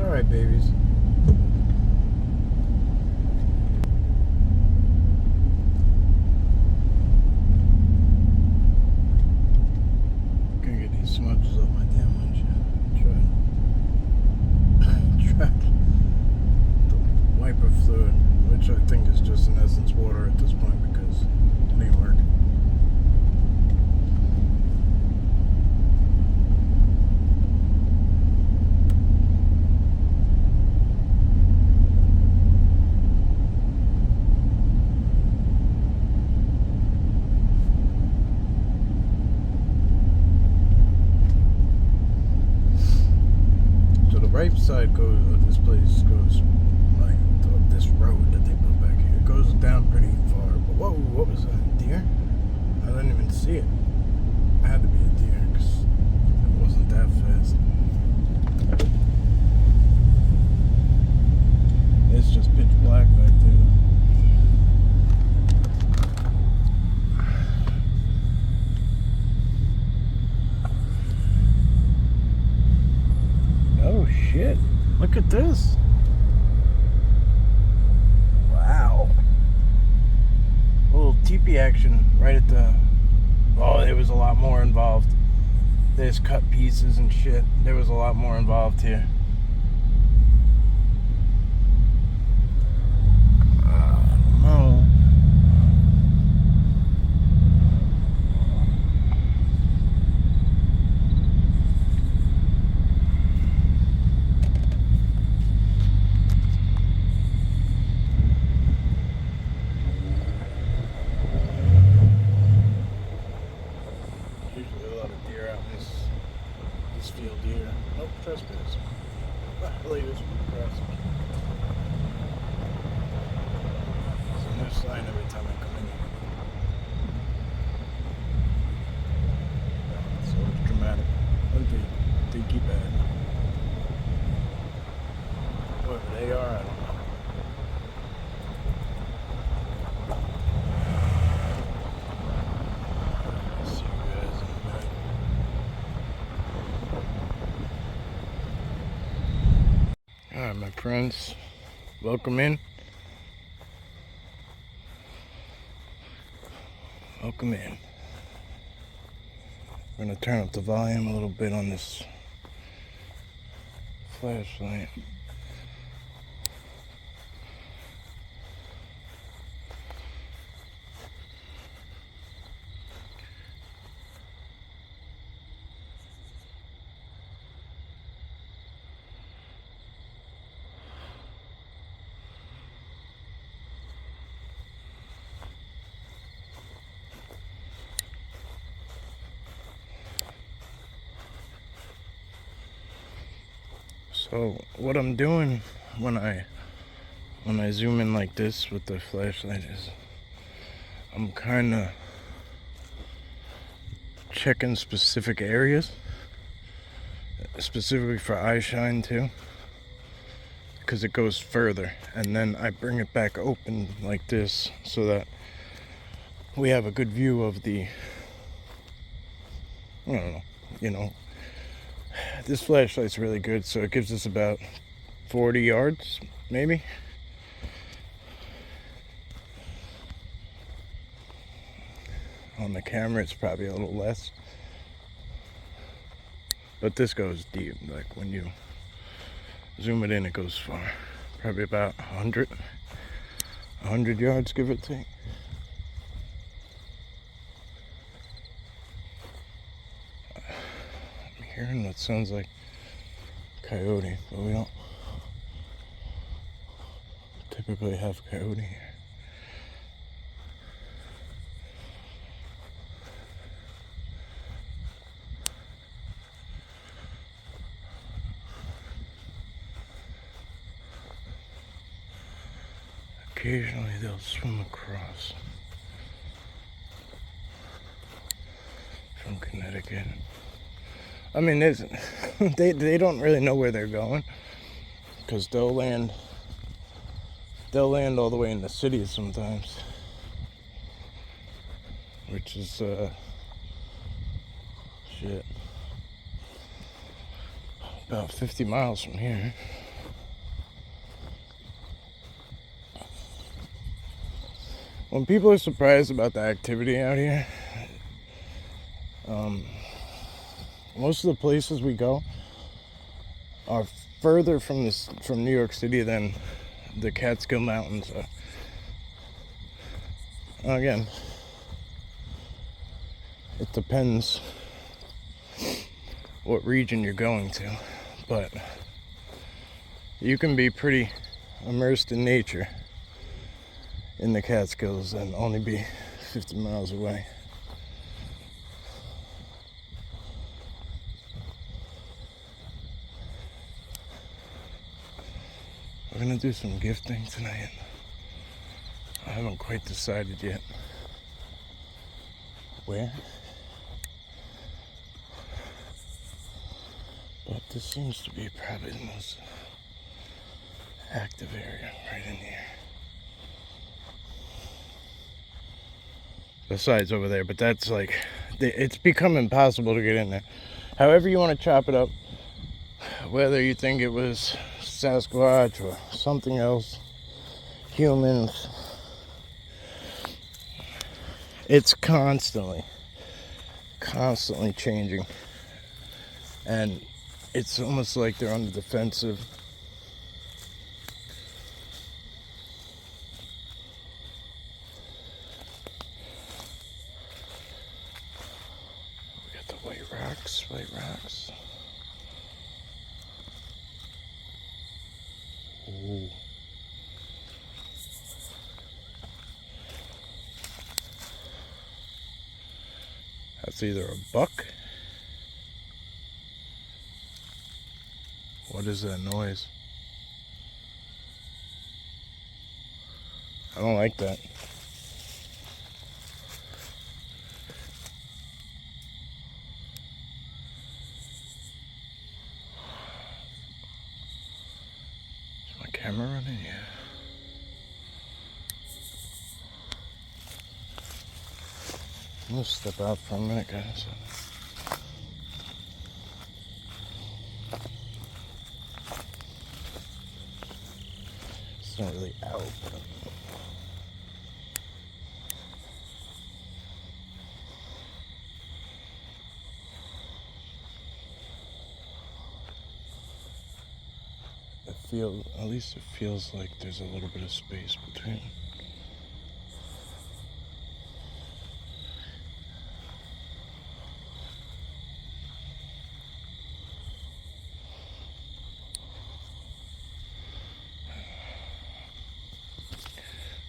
Alright, babies. Gonna get these smudges off my damn windshield. Try the wiper fluid, which I think is just in essence water at this point because it ain't working. Right side goes, this place goes like this road that they put back here. It goes down pretty far. But whoa, what was that? Deer? I didn't even see it. It had to be a deer because it wasn't that fast. It's just pitch black back there. Oh shit, look at this. Wow. A little teepee action right at the... Oh, there was a lot more involved. There's cut pieces and shit. There was a lot more involved here. I don't know. Usually a lot of deer out in this field here. Nope, trespass. Latest crossing. There's a new sign every time I come in here. It's always dramatic. And they keep at it. Whoever they are, I don't know. See you guys in a minute. Alright, my friends, welcome in. Welcome in. I'm going to turn up the volume a little bit on this flashlight. So what I'm doing when I zoom in like this with the flashlight is I'm kind of checking specific areas, specifically for eye shine too, because it goes further, and then I bring it back open like this so that we have a good view of the, I don't know, you know. This flashlight's really good, so it gives us about 40 yards, maybe. On the camera, it's probably a little less. But this goes deep. Like when you zoom it in, it goes far. Probably about 100 yards, give or take. Hearing what sounds like coyote, but we don't typically have coyote here. Occasionally they'll swim across from Connecticut. I mean, they don't really know where they're going, because they'll land all the way in the cities sometimes, which is shit, about 50 miles from here. When people are surprised about the activity out here, most of the places we go are further from New York City than the Catskill Mountains are. Again, it depends what region you're going to, but you can be pretty immersed in nature in the Catskills and only be 50 miles away. We're gonna do some gifting tonight. I haven't quite decided yet where, but this seems to be probably the most active area right in here. Besides over there, but that's like, it's become impossible to get in there. However you want to chop it up, whether you think it was Sasquatch or something else, humans, it's constantly changing, and it's almost like they're on the defensive. We got the white rocks. Ooh. That's either a buck. What is that noise? I don't like that. Is my camera running? Yeah. I'm gonna step out for a minute, guys. It's not really out, but at least it feels like there's a little bit of space between.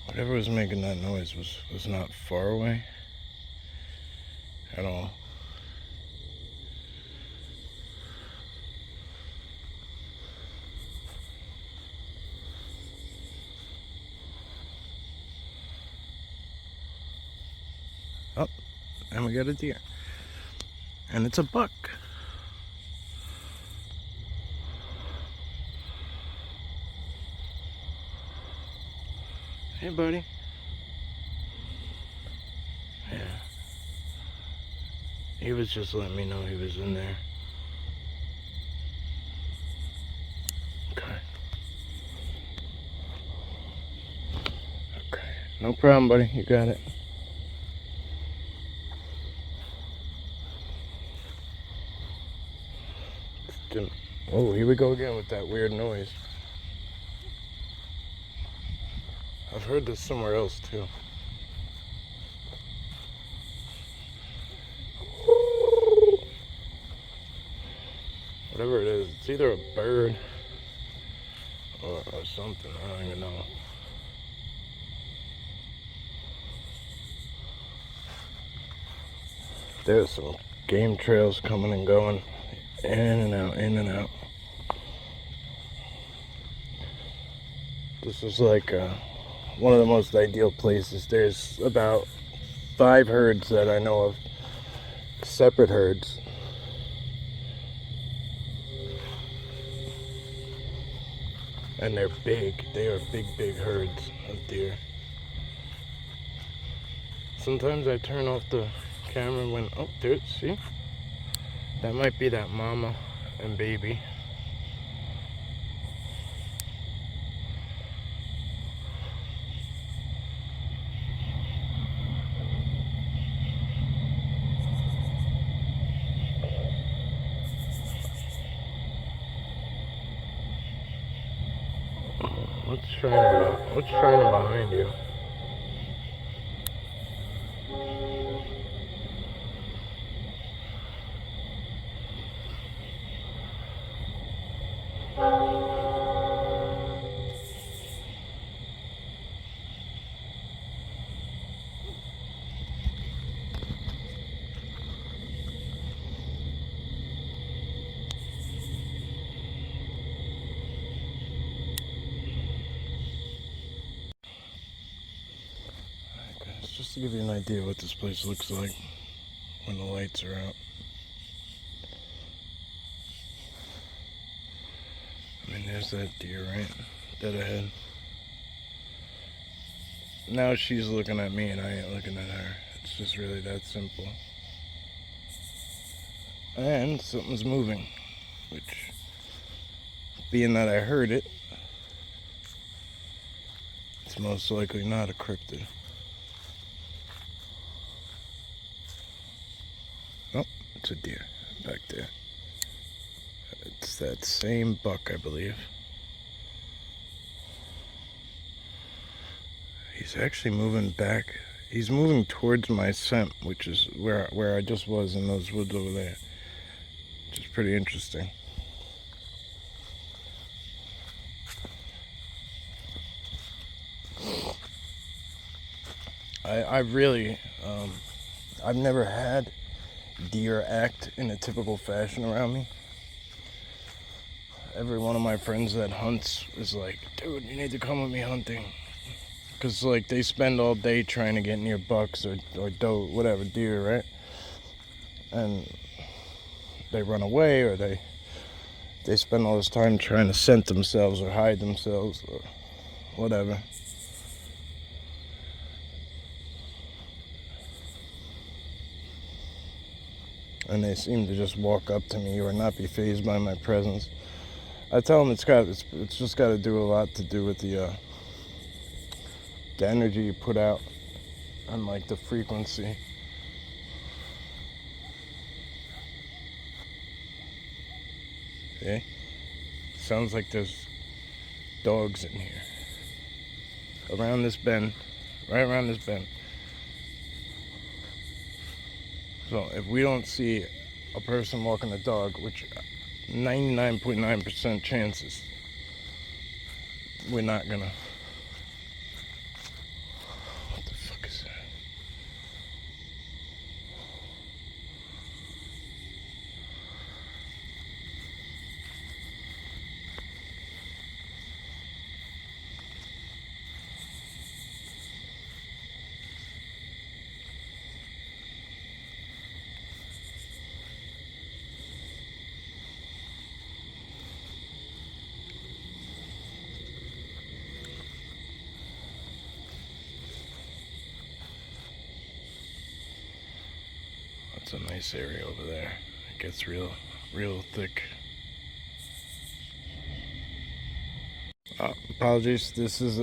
Whatever was making that noise was not far away at all. Oh, and we got a deer. And it's a buck. Hey, buddy. Yeah. He was just letting me know he was in there. Okay. Okay. No problem, buddy. You got it. Oh, here we go again with that weird noise. I've heard this somewhere else too. Whatever it is, it's either a bird or something. I don't even know. There's some game trails coming and going, in and out, in and out. This is like one of the most ideal places. There's about 5 herds that I know of, separate herds. And they're big. They are big herds of deer. Sometimes I turn off the camera when, oh, there, see? That might be that mama and baby. What's shining behind you? Just to give you an idea what this place looks like when the lights are out. I mean, there's that deer right dead ahead. Now she's looking at me and I ain't looking at her. It's just really that simple. And something's moving, which, being that I heard it, it's most likely not a cryptid. Oh, it's a deer back there. It's that same buck, I believe. He's actually moving back. He's moving towards my scent, which is where I just was in those woods over there. Which is pretty interesting. I've really, I've never had deer act in a typical fashion around me. Every one of my friends that hunts is like, dude, you need to come with me hunting. Because, like, they spend all day trying to get near bucks or doe, whatever, deer, right? And they run away, or they spend all this time trying to scent themselves or hide themselves or whatever. And they seem to just walk up to me or not be fazed by my presence. I tell them it's just got to do a lot to do with the energy you put out and, like, the frequency. Okay? Sounds like there's dogs in here. Around this bend. Right around this bend. So if we don't see a person walking a dog, which 99.9% chances, we're not gonna. What the fuck is that? It's a nice area over there. It gets real thick. Apologies. This is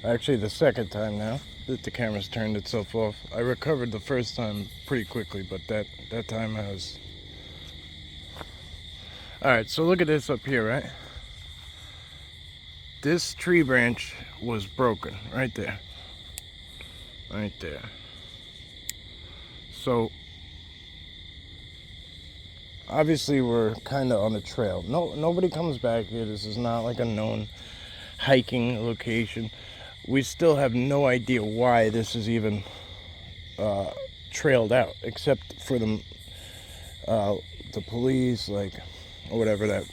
actually the second time now that the camera's turned itself off. I recovered the first time pretty quickly, but that time I was. All right, so look at this up here, right? This tree branch was broken right there. Right there. So obviously we're kind of on a trail. Nobody comes back here. This is not like a known hiking location. We still have no idea why this is even trailed out, except for the police, like, or whatever. That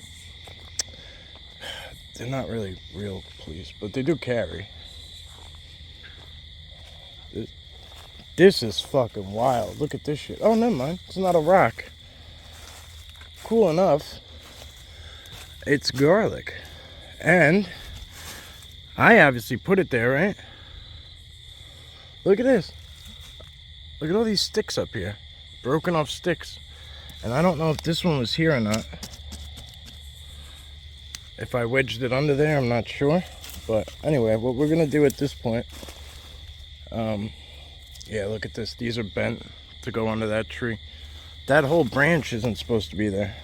they're not really real police, but they do carry. This is fucking wild. Look at this shit. Oh, never mind. It's not a rock. Cool enough. It's garlic. And I obviously put it there, right? Look at this. Look at all these sticks up here. Broken off sticks. And I don't know if this one was here or not. If I wedged it under there, I'm not sure. But anyway, what we're going to do at this point... yeah, look at this. These are bent to go under that tree. That whole branch isn't supposed to be there.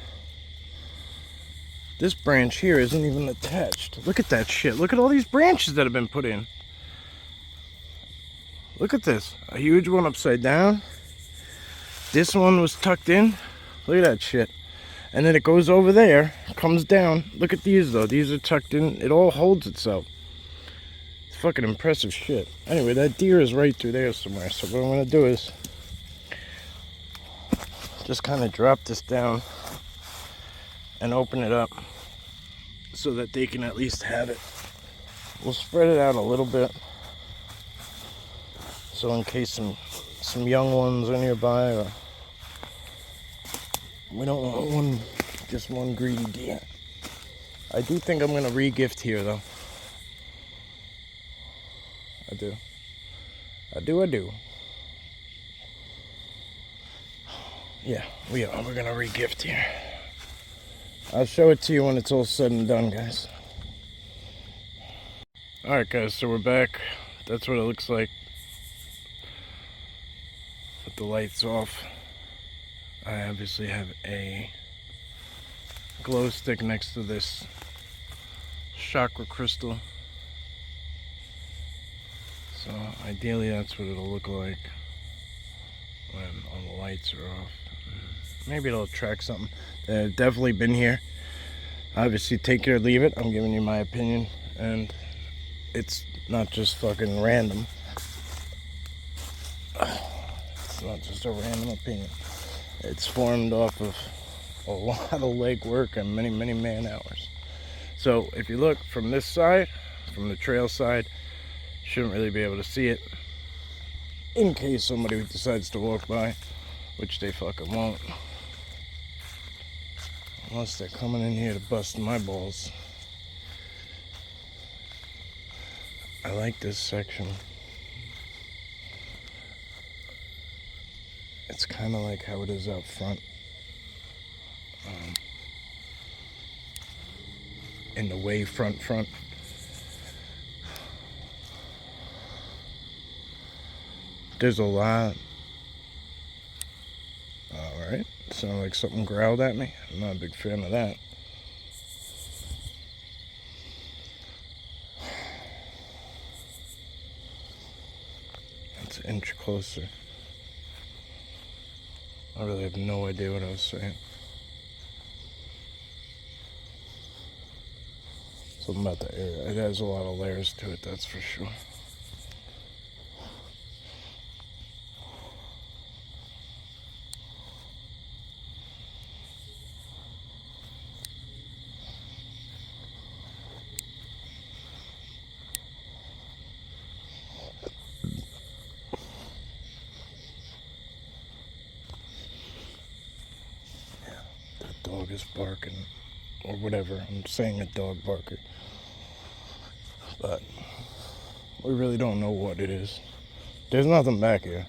This branch here isn't even attached. Look at that shit. Look at all these branches that have been put in. Look at this. A huge one upside down. This one was tucked in. Look at that shit. And then it goes over there, comes down. Look at these though. These are tucked in. It all holds itself. It's fucking impressive shit. Anyway, that deer is right through there somewhere. So what I'm gonna do is just kind of drop this down and open it up so that they can at least have it. We'll spread it out a little bit. So in case some young ones are nearby, or we don't want just one greedy deer. I do think I'm gonna re-gift here though. I do. Yeah, we are. We're gonna re-gift here. I'll show it to you when it's all said and done, guys. Alright guys, so we're back. That's what it looks like with the lights off. I obviously have a glow stick next to this chakra crystal. So ideally that's what it'll look like when all the lights are off. Maybe it'll attract something. They've definitely been here. Obviously take it or leave it. I'm giving you my opinion, and it's not just fucking random. It's not just a random opinion. It's formed off of a lot of legwork and many man hours. So if you look from this side, from the trail side, you shouldn't really be able to see it, in case somebody decides to walk by, which they fucking won't, unless they're coming in here to bust my balls. I like this section. It's kind of like how it is out front. In the way front. There's a lot. Alright, sounded like something growled at me. I'm not a big fan of that. That's an inch closer. I really have no idea what I was saying. Something about the air. It has a lot of layers to it, that's for sure. Yeah, that dog is barking. Or whatever. I'm saying a dog barker. But we really don't know what it is. There's nothing back here.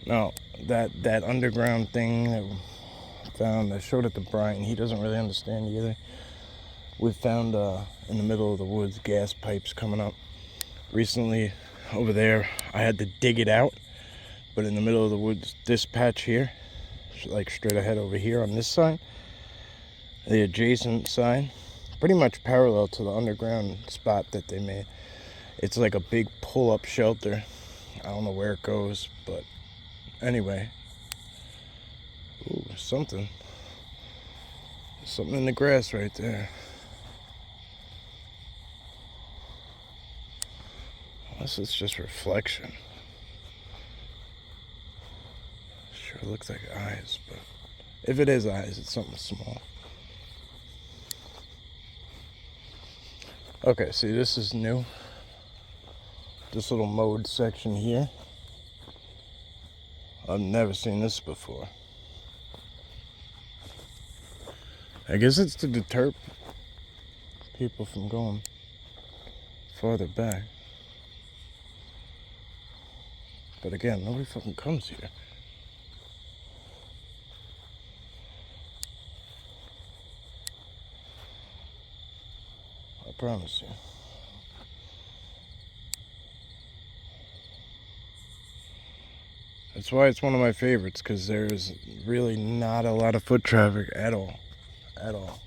Now, that underground thing that we found, I showed it to Brian. He doesn't really understand either. We found in the middle of the woods gas pipes coming up. Recently, over there, I had to dig it out. But in the middle of the woods, this patch here, like straight ahead over here on this side, the adjacent side, pretty much parallel to the underground spot that they made. It's like a big pull-up shelter. I don't know where it goes, but anyway. Ooh, something in the grass right there. Unless it's just reflection. Sure looks like eyes, but if it is eyes, it's something small. Okay, see, this is new. This little mode section here. I've never seen this before. I guess it's to deter people from going farther back. But again, nobody fucking comes here. I promise you. That's why it's one of my favorites, because there's really not a lot of foot traffic at all. At all.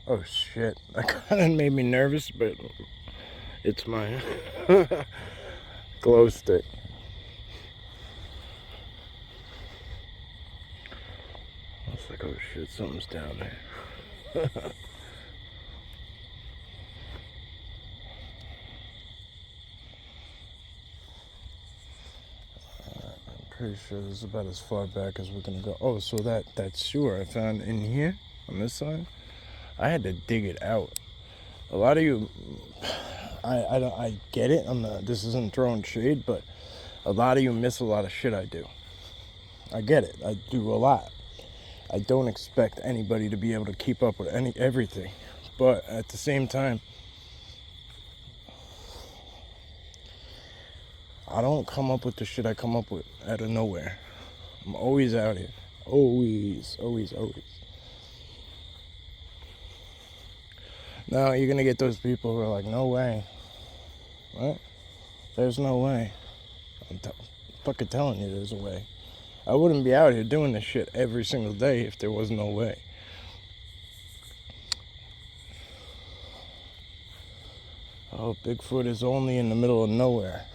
Oh shit, that kind of made me nervous, but it's my glow stick. I was like, oh shit, something's down there. Pretty sure this is about as far back as we're gonna go. Oh, so that sewer I found in here on this side, I had to dig it out. A lot of you, I get it. This isn't throwing shade, but a lot of you miss a lot of shit I do. I get it. I do a lot. I don't expect anybody to be able to keep up with everything, but at the same time, I don't come up with the shit I come up with out of nowhere. I'm always out here. Always. Now you're gonna get those people who are like, no way. What? There's no way. I'm fucking telling you there's a way. I wouldn't be out here doing this shit every single day if there was no way. Oh, Bigfoot is only in the middle of nowhere.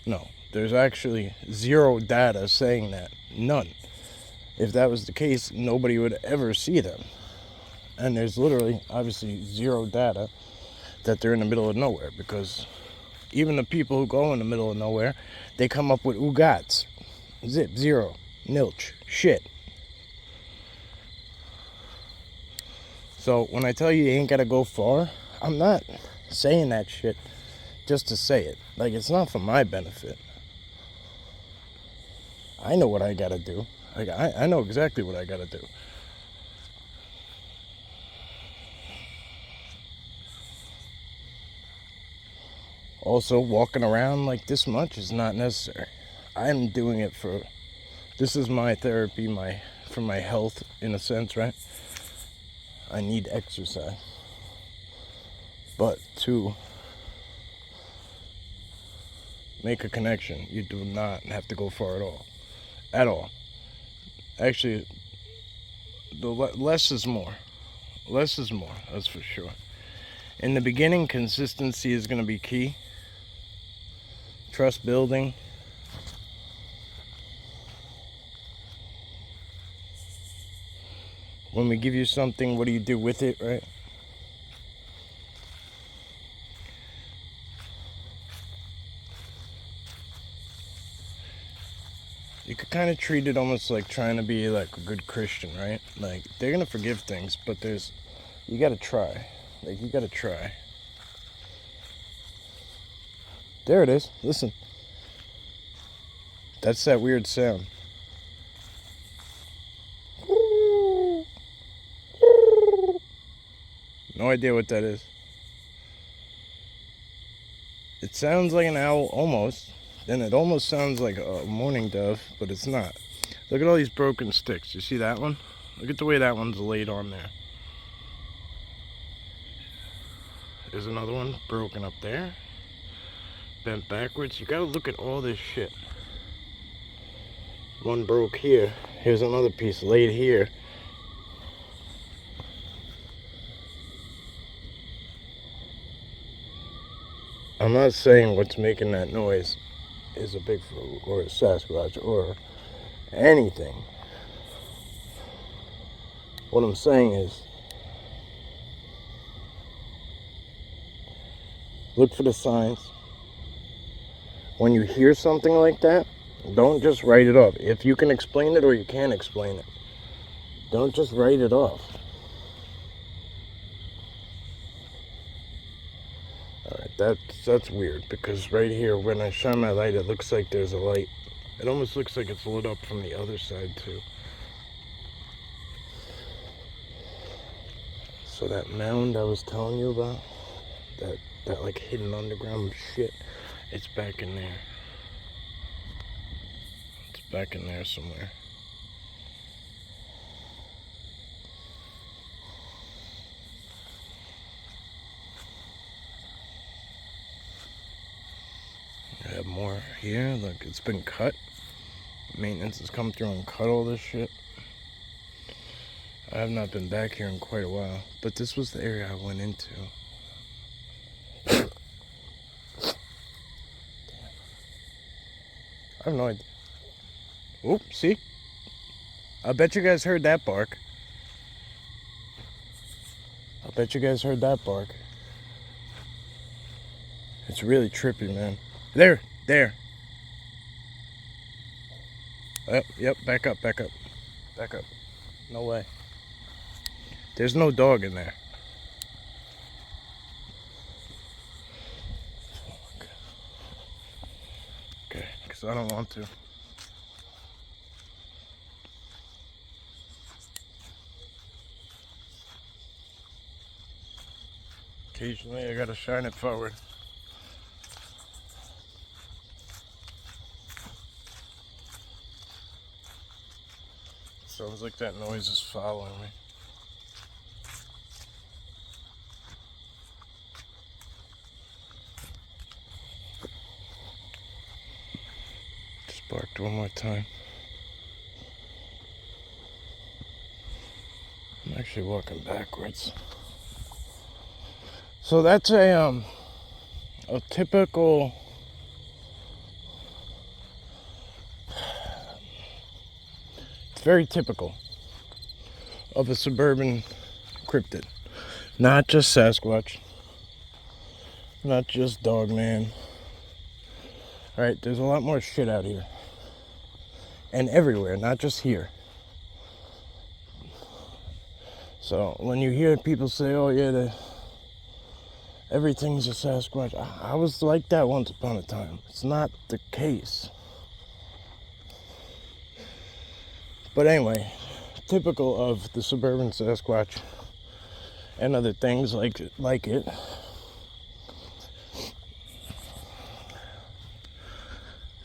No, there's actually zero data saying that. None. If that was the case, nobody would ever see them. And there's literally, obviously, zero data that they're in the middle of nowhere, because even the people who go in the middle of nowhere, they come up with oogats. Zip, zero, nilch, shit. So when I tell you ain't gotta go far, I'm not saying that shit just to say it. Like, it's not for my benefit. I know what I gotta do. Like, I know exactly what I gotta do. Also, walking around like this much is not necessary. I'm doing it this is my therapy, for my health, in a sense, right? I need exercise. But to make a connection, you do not have to go far at all. At all. Actually, the less is more. Less is more, that's for sure. In the beginning, consistency is going to be key. Trust building. When we give you something, what do you do with it, right? You could kind of treat it almost like trying to be like a good Christian, right? Like, they're going to forgive things, but you got to try. Like, you got to try. There it is. Listen. That's that weird sound. No idea what that is. It sounds like an owl, almost. And it almost sounds like a mourning dove, but it's not. Look at all these broken sticks. You see that one? Look at the way that one's laid on there. There's another one broken up there. Bent backwards. You gotta look at all this shit. One broke here. Here's another piece laid here. I'm not saying what's making that noise is a Bigfoot or a Sasquatch or anything. What I'm saying is, look for the signs. When you hear something like that, don't just write it off. If you can explain it or you can't explain it, don't just write it off. Alright, that's weird, because right here, when I shine my light, it looks like there's a light. It almost looks like it's lit up from the other side too. So that mound I was telling you about, that like hidden underground shit, it's back in there. It's back in there somewhere. I have more here. Like, it's been cut. Maintenance has come through and cut all this shit. I have not been back here in quite a while, but this was the area I went into. I have no idea. Oh, see? I bet you guys heard that bark. I bet you guys heard that bark. It's really trippy, man. There. Yep, back up. Back up. No way. There's no dog in there. Okay, because I don't want to. Occasionally, I gotta shine it forward. Sounds like that noise is following me. Just barked one more time. I'm actually walking backwards. So that's a typical it's very typical of a suburban cryptid. Not just Sasquatch, not just Dogman. Right, there's a lot more shit out here. And everywhere, not just here. So when you hear people say, oh yeah, everything's a Sasquatch, I was like that once upon a time. It's not the case. But anyway, typical of the suburban Sasquatch and other things like it,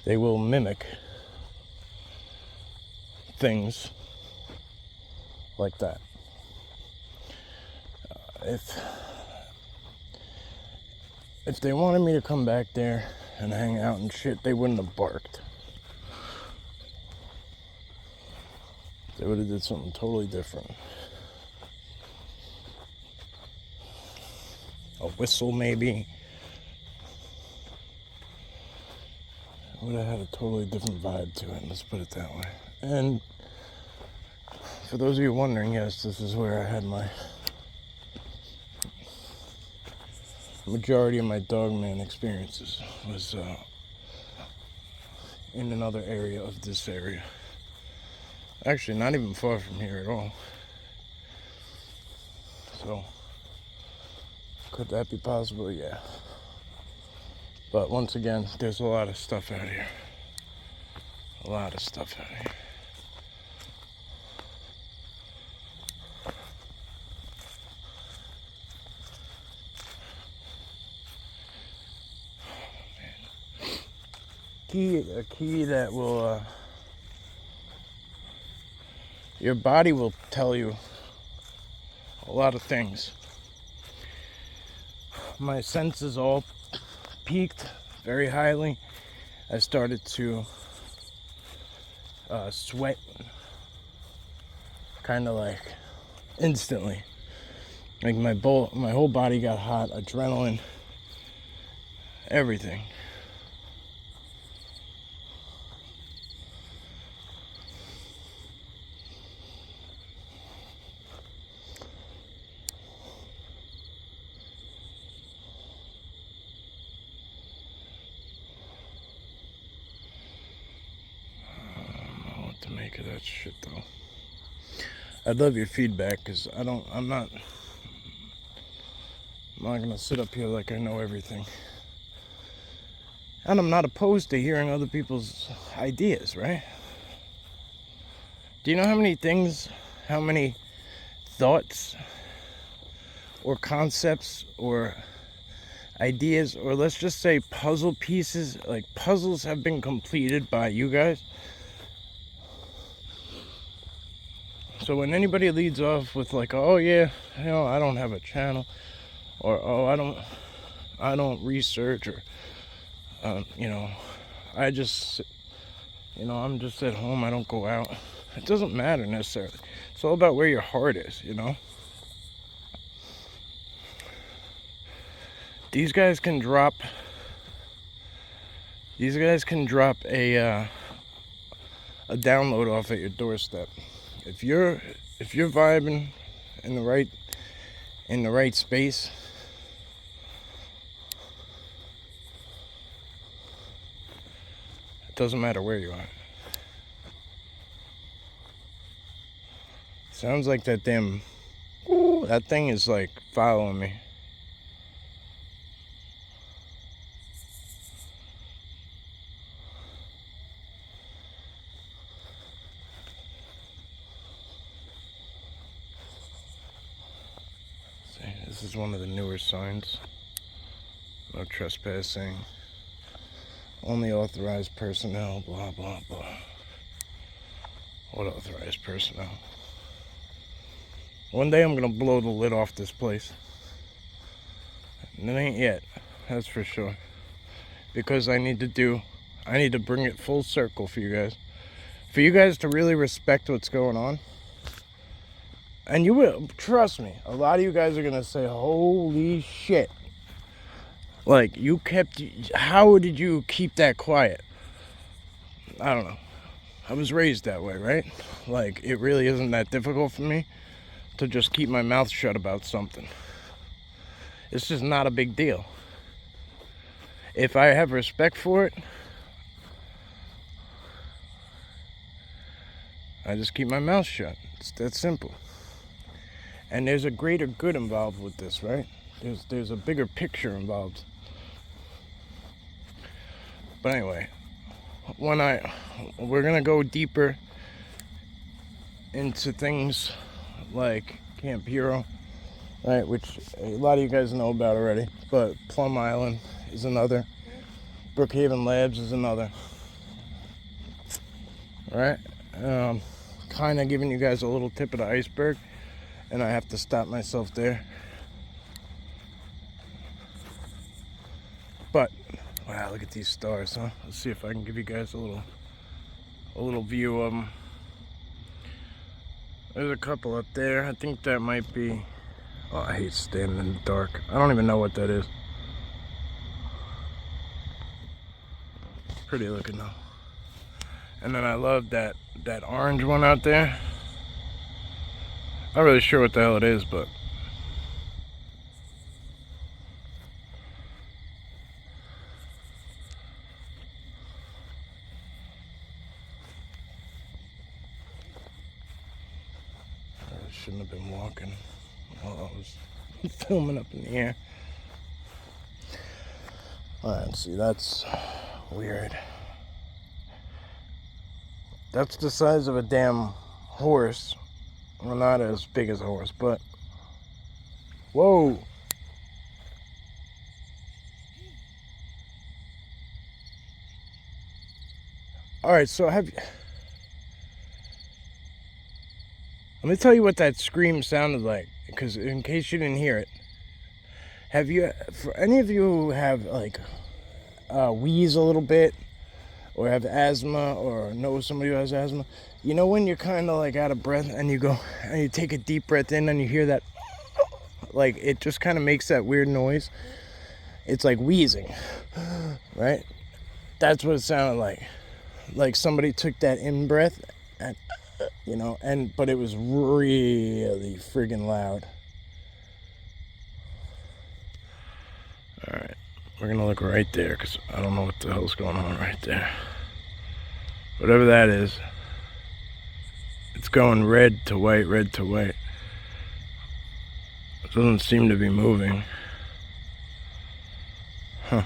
they will mimic things like that. If they wanted me to come back there and hang out and shit, they wouldn't have barked. They would have did something totally different. A whistle, maybe. It would have had a totally different vibe to it, let's put it that way. And for those of you wondering, yes, this is where I had my majority of my Dogman experiences, was in another area of this area. Actually, not even far from here at all. So, could that be possible? Yeah. But once again, there's a lot of stuff out here. A lot of stuff out here. A key that will, your body will tell you a lot of things. My senses all peaked very highly. I started to sweat kind of like instantly. Like my whole body got hot, adrenaline, everything. Make of that shit though. I'd love your feedback, because I'm not gonna sit up here like I know everything. And I'm not opposed to hearing other people's ideas, right? Do you know how many thoughts or concepts or ideas, or let's just say puzzle pieces, like puzzles, have been completed by you guys? So when anybody leads off with like, oh yeah, I don't have a channel, or oh I don't research, or I just, I'm just at home. I don't go out. It doesn't matter necessarily. It's all about where your heart is, These guys can drop a download off at your doorstep. If you're vibing in the right space, it doesn't matter where you are. Sounds like that thing is like following me. This is one of the newer signs. No trespassing. Only authorized personnel, blah, blah, blah. What authorized personnel? One day I'm gonna blow the lid off this place. And it ain't yet, that's for sure. Because I need to bring it full circle for you guys. For you guys to really respect what's going on. And you will, trust me, a lot of you guys are gonna say, holy shit. Like, how did you keep that quiet? I don't know. I was raised that way, right? Like, it really isn't that difficult for me to just keep my mouth shut about something. It's just not a big deal. If I have respect for it, I just keep my mouth shut. It's that simple. And there's a greater good involved with this, right? There's a bigger picture involved. But anyway, we're gonna go deeper into things like Camp Hero, right? Which a lot of you guys know about already. But Plum Island is another. Brookhaven Labs is another. Right? Kind of giving you guys a little tip of the iceberg, and I have to stop myself there. But wow, look at these stars, huh? Let's see if I can give you guys a little view of them. There's a couple up there. I think that might be. Oh, I hate standing in the dark. I don't even know what that is. Pretty looking though. And then I love that orange one out there. Not really sure what the hell it is, but I shouldn't have been walking while I was filming up in the air. Alright, see, that's weird. That's the size of a damn horse. Well, not as big as a horse, but whoa. Alright, so let me tell you what that scream sounded like, because in case you didn't hear it. For any of you who have like wheeze a little bit, or have asthma, or know somebody who has asthma, you know when you're kind of like out of breath and you take a deep breath in and you hear that, like it just kind of makes that weird noise. It's like wheezing, right? That's what it sounded like. Like somebody took that in breath and but it was really friggin' loud. Alright, we're gonna look right there because I don't know what the hell's going on right there. Whatever that is, it's going red to white, red to white. It doesn't seem to be moving. Huh.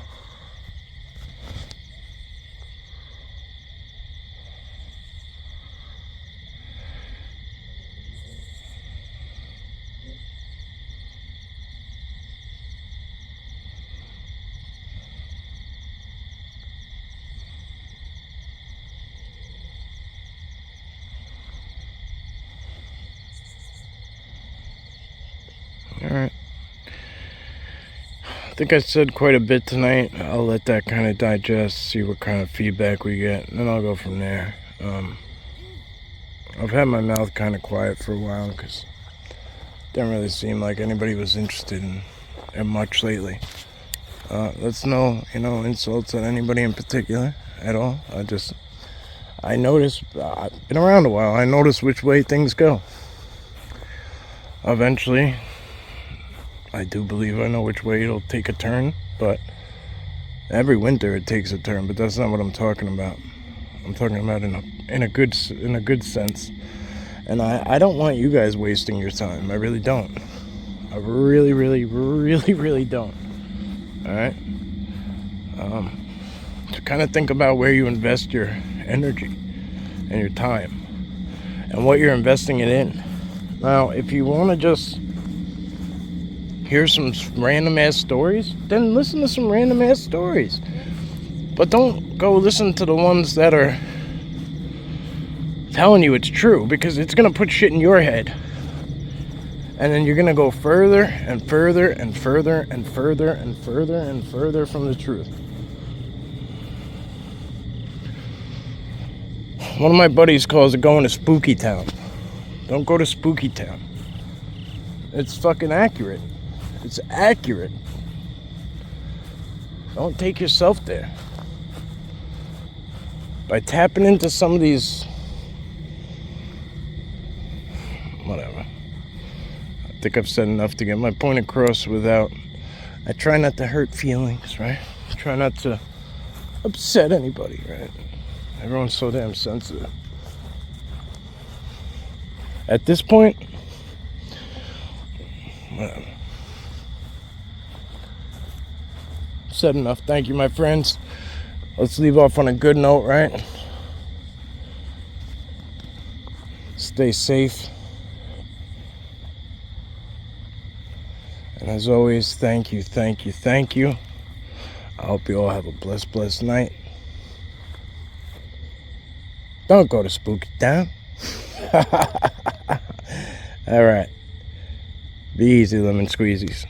Alright. I think I said quite a bit tonight. I'll let that kind of digest, see what kind of feedback we get, and then I'll go from there. I've had my mouth kind of quiet for a while because it didn't really seem like anybody was interested in much lately. That's no, insults at anybody in particular at all. I notice, I've been around a while, I notice which way things go. Eventually, I do believe I know which way it'll take a turn, but every winter it takes a turn, but that's not what I'm talking about. I'm talking about in a good sense. And I don't want you guys wasting your time. I really don't. I really, really, really, really don't. Alright? To kind of think about where you invest your energy and your time and what you're investing it in. Now, if you want to just hear some random ass stories, then listen to some random ass stories. But don't go listen to the ones that are telling you it's true, because it's going to put shit in your head. And then you're going to go further and further and further and further and further and further from the truth. One of my buddies calls it going to Spooky Town. Don't go to Spooky Town. It's fucking accurate. It's accurate. Don't take yourself there. By tapping into some of these... whatever. I think I've said enough to get my point across without... I try not to hurt feelings, right? I try not to upset anybody, right? Everyone's so damn sensitive. At this point, whatever. Said enough. Thank you, my friends. Let's leave off on a good note, right? Stay safe. And as always, thank you, thank you, thank you. I hope you all have a blessed, blessed night. Don't go to Spooky Town. All right. Be easy, lemon squeezies.